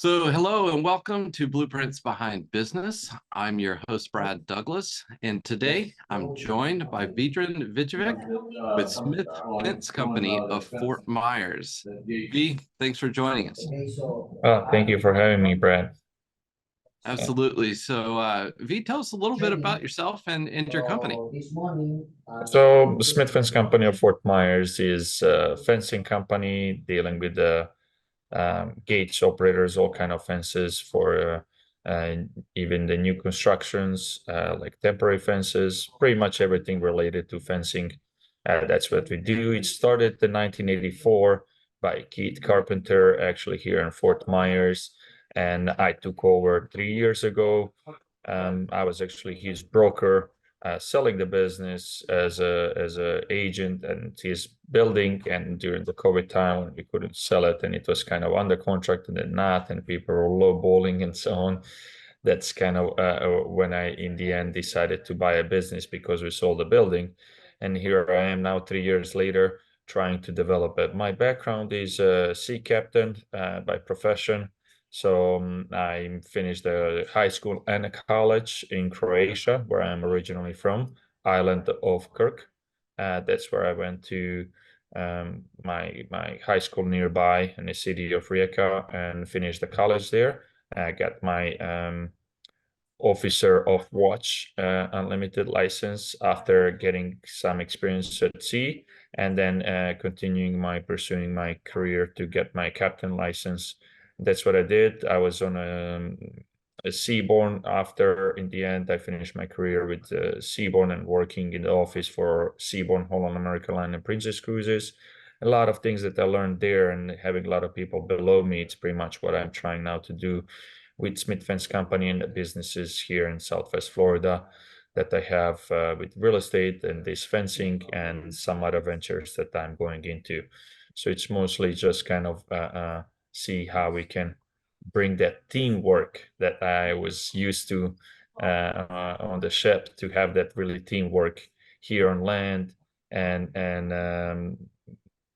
So, hello and welcome to Blueprints Behind Business. I'm your host, Brad Douglas, and today I'm joined by Vedran Vivecic with Smith Fence Company of Fort Myers. V, thanks for joining us. Thank you for having me, Brad. Absolutely. So, V, tell us a little bit about yourself and your company. So, Smith Fence Company of Fort Myers is a fencing company dealing with the gates, operators, all kind of fences for even the new constructions, like temporary fences, pretty much everything related to fencing. That's what we do. It started in 1984 by Keith Carpenter, actually here in Fort Myers, and I took over 3 years ago. I was actually his broker, selling the business as a agent and his building. And during the COVID time, we couldn't sell it, and it was kind of under contract and then not, and people were lowballing and so on. That's kind of when I, in the end, decided to buy a business because we sold the building. And here I am now, 3 years later, trying to develop it. My background is a sea captain by profession. So I finished the high school and a college in Croatia, where I'm originally from, island of Kirk. That's where I went to my high school nearby in the city of Rijeka and finished the college there. I got my officer of watch unlimited license after getting some experience at sea, and then continuing my pursuing my career to get my captain license. That's what I did. I was on a seaborne. After, in the end, I finished my career with seaborne and working in the office for seaborne, Holland America Line, and Princess Cruises. A lot of things that I learned there, and having a lot of people below me, it's pretty much what I'm trying now to do with Smith Fence Company and the businesses here in Southwest Florida that I have with real estate and this fencing and some other ventures that I'm going into. So it's mostly just kind of see how we can bring that teamwork that I was used to on the ship, to have that really teamwork here on land, and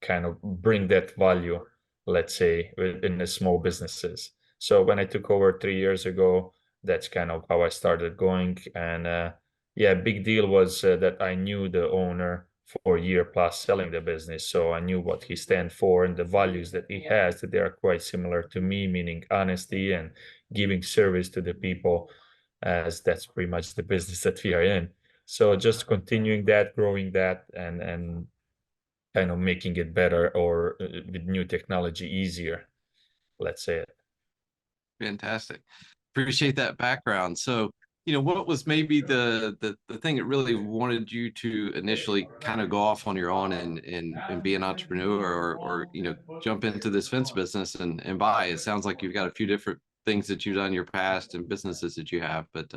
kind of bring that value, let's say, in the small businesses. So when I took over 3 years ago, that's kind of how I started going. And yeah, big deal was that I knew the owner for a year plus selling the business. So I knew what he stands for and the values that he has, that they are quite similar to me, meaning honesty and giving service to the people, as that's pretty much the business that we are in. So just continuing that, growing that, and kind of making it better, or with new technology easier, let's say it. Fantastic. Appreciate that background. So, what was maybe the thing that really wanted you to initially kind of go off on your own and be an entrepreneur or jump into this fence business and buy? It sounds like you've got a few different things that you've done in your past and businesses that you have, but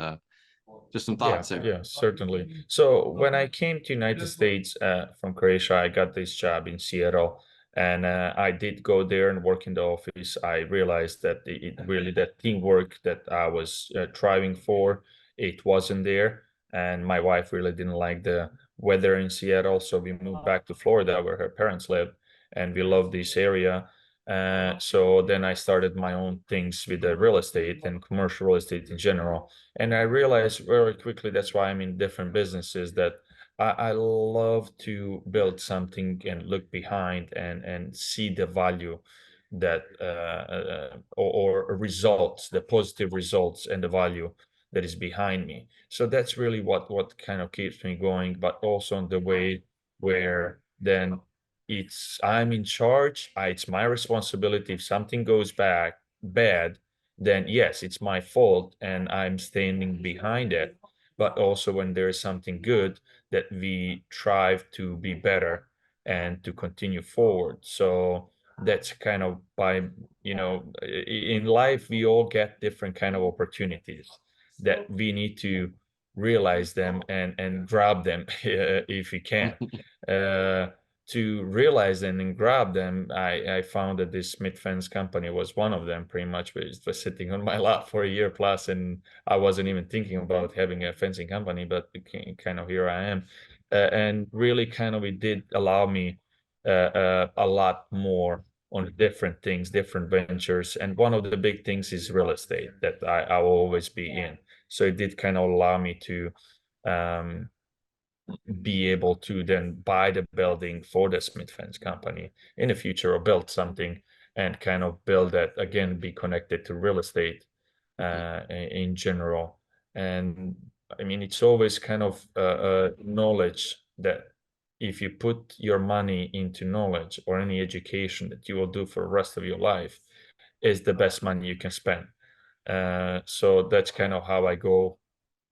just some Yeah, thoughts there. yeah, certainly. So when I came to United States from Croatia, I got this job in Seattle, and I did go there and work in the office. I realized that really that teamwork that I was striving for, it wasn't there, and my wife really didn't like the weather in Seattle, so we moved back to Florida where her parents live, and we love this area. So then I started my own things with the real estate and commercial real estate in general. And I realized very quickly, that's why I'm in different businesses, that I love to build something and look behind and see the value that or results, the positive results and the value that is behind me. So that's really what kind of keeps me going, but also in the way where then it's I'm in charge. It's my responsibility. If something goes back bad, then yes, it's my fault and I'm standing behind it. But also when there is something good, that we strive to be better and to continue forward. So that's kind of in life, we all get different kind of opportunities that we need to realize them and grab them if we can. Uh, to realize them and grab them, I found that this Smith Fence company was one of them, pretty much, which was sitting on my lap for a year plus, and I wasn't even thinking about having a fencing company, but kind of here I am. And really kind of it did allow me a lot more on different things, different ventures. And one of the big things is real estate that I will always be in. So it did kind of allow me to um, be able to then buy the building for the Smith Fence company in the future, or build something and kind of build that again, be connected to real estate Mhm. in general. And I mean, it's always kind of knowledge that if you put your money into knowledge or any education that you will do for the rest of your life, is the best money you can spend. So that's kind of how I go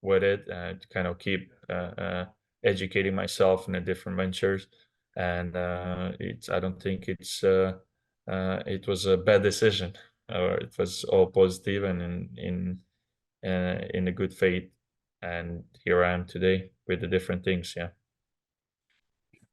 with it, to kind of keep educating myself in the different ventures. And it's I don't think it was a bad decision, or it was all positive and in a good faith. And here I am today with the different things. Yeah.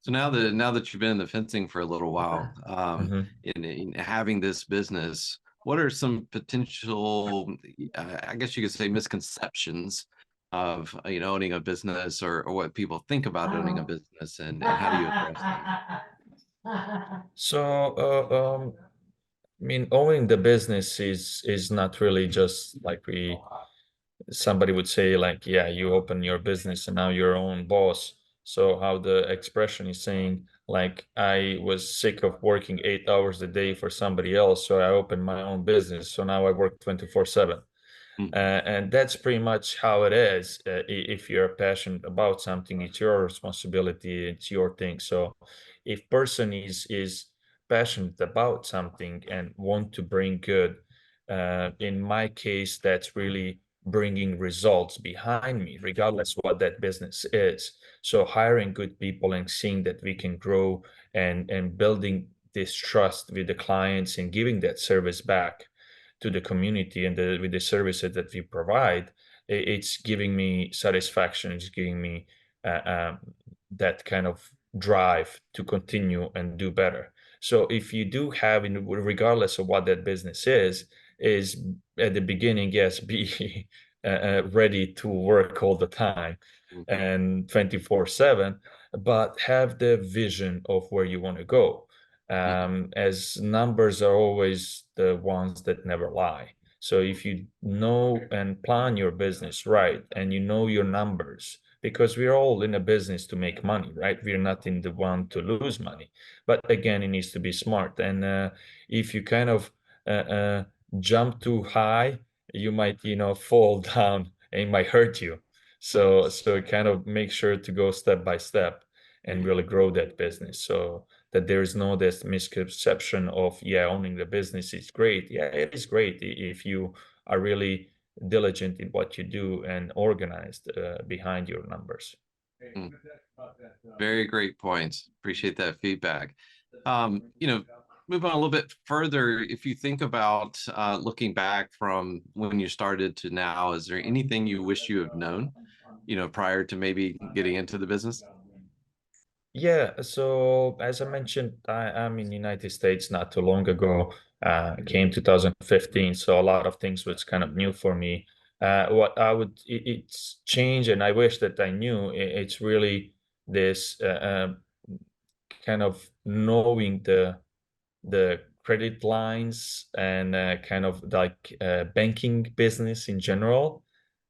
So now that you've been in the fencing for a little while, Mhm. in having this business, what are some potential, I guess you could say, misconceptions of owning a business, or what people think about owning a business, and how do you address them? So, I mean, owning the business is not really just like we somebody would say like, yeah, you open your business and now you're your own boss. So how the expression is saying like, I was sick of working 8 hours a day for somebody else, so I opened my own business. So now I work 24/7. Mhm. And that's pretty much how it is. If you're passionate about something, it's your responsibility, it's your thing. So if person is passionate about something and want to bring good, in my case, that's really bringing results behind me, regardless what that business is. So hiring good people and seeing that we can grow and building this trust with the clients and giving that service back to the community, and with the services that we provide, it's giving me satisfaction. It's giving me uh, um, that kind of drive to continue and do better. So if you do have, regardless of what that business is at the beginning, yes, be ready to work all the time Mhm. and 24/7, but have the vision of where you want to go, Mhm. as numbers are always the ones that never lie. So if you know and plan your business right, and you know your numbers, because we're all in a business to make money, right? We're not in the one to lose money. But again, it needs to be smart. And if you kind of jump too high, you might, fall down and it might hurt you. So kind of make sure to go step by step and Mhm. really grow that business. So that there is no this misconception of, yeah, owning the business is great. Yeah, it is great if you are really diligent in what you do and organized behind your numbers. Mhm. Very great points. Appreciate that feedback. Move on a little bit further. If you think about looking back from when you started to now, is there anything you wish you have known, prior to maybe getting into the business? Yeah, so as I mentioned, I'm in the United States not too long ago. Came 2015, so a lot of things was kind of new for me. What I would, it's changed, and I wish that I knew. It's really this kind of knowing the credit lines and kind of like banking business in general.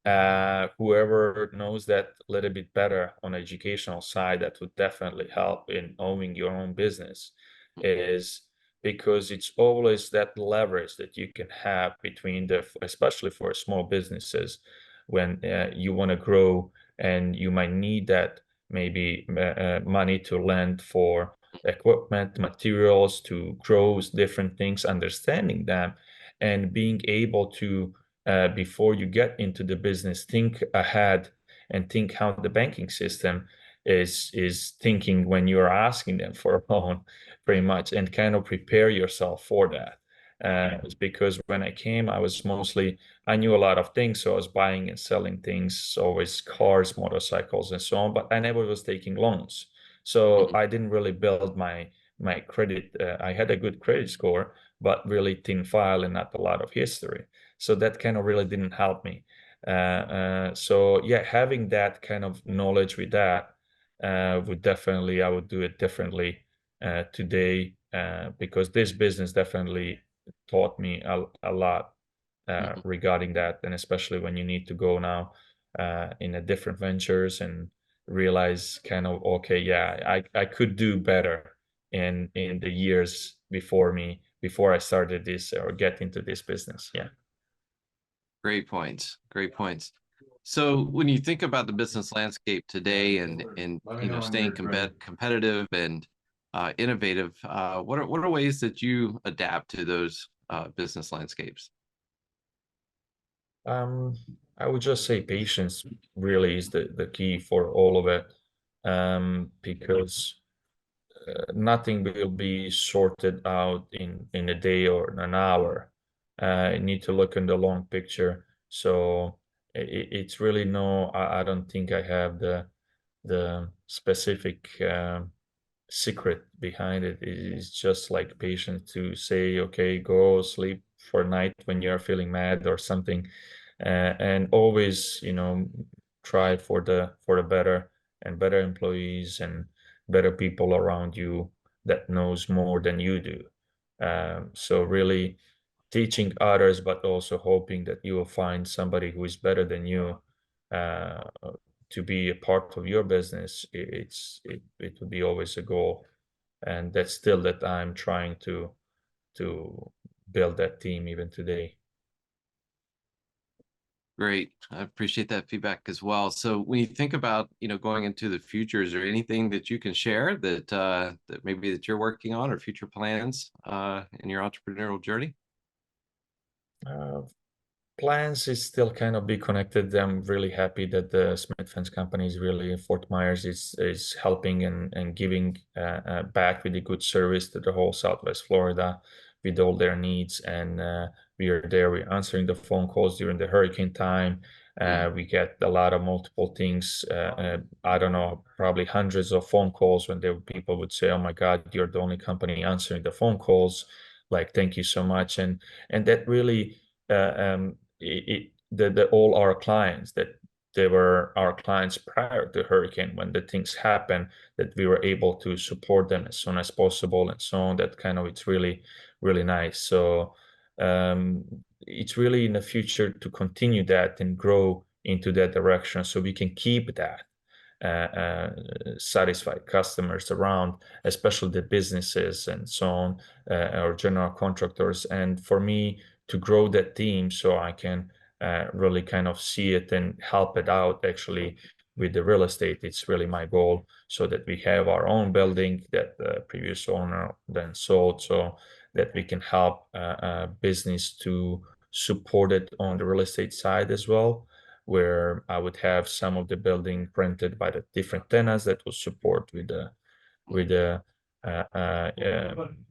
Whoever knows that a little bit better on educational side, that would definitely help in owning your own business, is because it's always that leverage that you can have between especially for small businesses, when you want to grow and you might need that maybe money to lend for equipment, materials to grow different things, understanding them and being able to, before you get into the business, think ahead and think how the banking system is thinking when you're asking them for a loan, pretty much, and kind of prepare yourself for that. It's because when I came, I knew a lot of things, so I was buying and selling things, always cars, motorcycles, and so on, but I never was taking loans. So Mhm. I didn't really build my credit. I had a good credit score, but really thin file and not a lot of history. So that kind of really didn't help me. So yeah, having that kind of knowledge with that would definitely, I would do it differently today because this business definitely taught me a lot Mhm. regarding that, and especially when you need to go now in a different ventures and realize kind of, okay, yeah, I could do better in the years before me, before I started this or get into this business. Yeah. Great points. Great points. So when you think about the business landscape today and staying competitive and innovative, what are ways that you adapt to those business landscapes? Um, I would just say patience really is the key for all of it, because nothing will be sorted out in a day or in an hour. You need to look in the long picture. So it's really no, I don't think I have the specific secret behind it. It's just like patience to say, okay, go sleep for a night when you're feeling mad or something, and always, try for the better and better employees and better people around you that knows more than you do. So really teaching others, but also hoping that you will find somebody who is better than you uh, to be a part of your business. It would be always a goal, and that's still that I'm trying to build that team even today. Great. I appreciate that feedback as well. So when you think about, going into the future, is there anything that you can share that maybe that you're working on or future plans in your entrepreneurial journey? Uh, Plans is still kind of be connected. I'm really happy that the Smith Fence company is really Fort Myers is helping and giving back with a good service to the whole Southwest Florida with all their needs. And we are there. We're answering the phone calls during the hurricane time. Mm, We get a lot of multiple things. I don't know, probably hundreds of phone calls when there people would say, "Oh my God, you're the only company answering the phone calls." Like, thank you so much. And that really the all our clients that they were our clients prior to hurricane when the things happen, that we were able to support them as soon as possible and so on. That kind of, it's really nice. So it's really in the future to continue that and grow into that direction so we can keep that satisfied customers around, especially the businesses and so on, or general contractors. And for me to grow that team so I can really kind of see it and help it out actually with the real estate. It's really my goal so that we have our own building that the previous owner then sold, so that we can help business to support it on the real estate side as well, where I would have some of the building rented by the different tenants that will support with the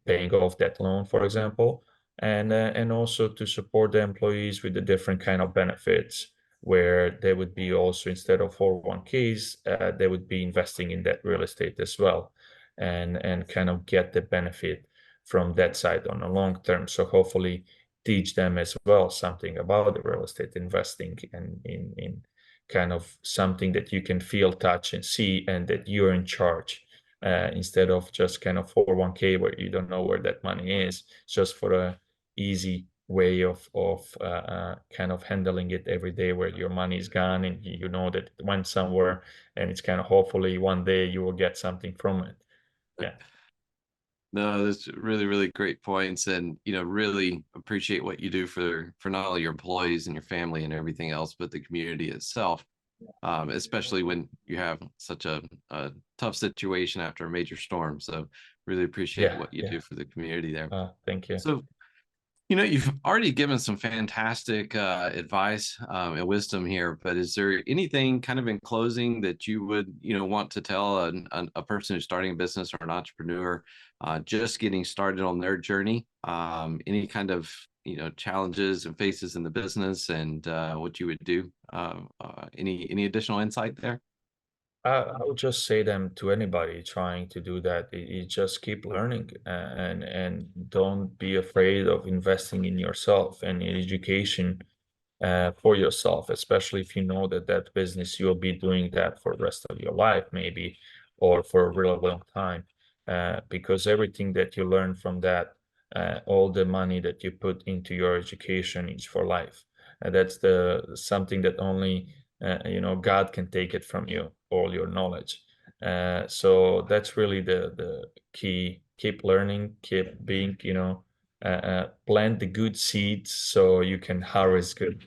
paying off that loan, for example, and also to support the employees with the different kind of benefits, where they would be also, instead of 401ks, they would be investing in that real estate as well, and kind of get the benefit from that side on a long term. So hopefully teach them as well something about the real estate investing and in kind of something that you can feel, touch, and see, and that you're in charge, instead of just kind of 401k where you don't know where that money is, just for a easy way of kind of handling it every day, where your money is gone and you know that it went somewhere, and it's kind of hopefully one day you will get something from it. Yeah. No, that's really, really great points, and really appreciate what you do for not only your employees and your family and everything else, but the community itself. Especially when you have such a tough situation after a major storm. So really appreciate Yeah. what you Yeah. do for the community there. Thank you. So you've already given some fantastic advice and wisdom here, but is there anything kind of in closing that you would, want to tell a person who's starting a business or an entrepreneur just getting started on their journey? Any kind of, challenges and faces in the business and what you would do? Any additional insight there? I would just say them to anybody trying to do that. You just keep learning, and don't be afraid of investing in yourself and in education for yourself, especially if you know that that business you'll be doing that for the rest of your life, maybe, or for a really long time. because everything that you learn from that, all the money that you put into your education is for life. That's the something that only God can take it from you, all your knowledge. So that's really the key. Keep learning, keep being, plant the good seeds so you can harvest good.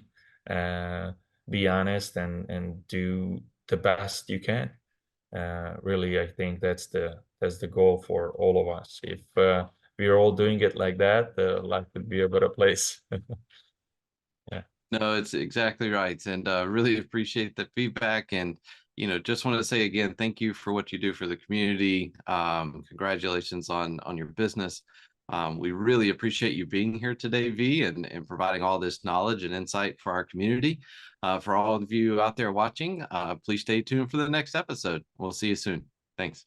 Be honest and do the best you can. Really, I think that's the goal for all of us. If we are all doing it like that, life would be a better place. Yeah. No, it's exactly right. And really appreciate the feedback. And, just want to say again, thank you for what you do for the community. Congratulations on your business. We really appreciate you being here today, V, and providing all this knowledge and insight for our community. For all of you out there watching, please stay tuned for the next episode. We'll see you soon. Thanks.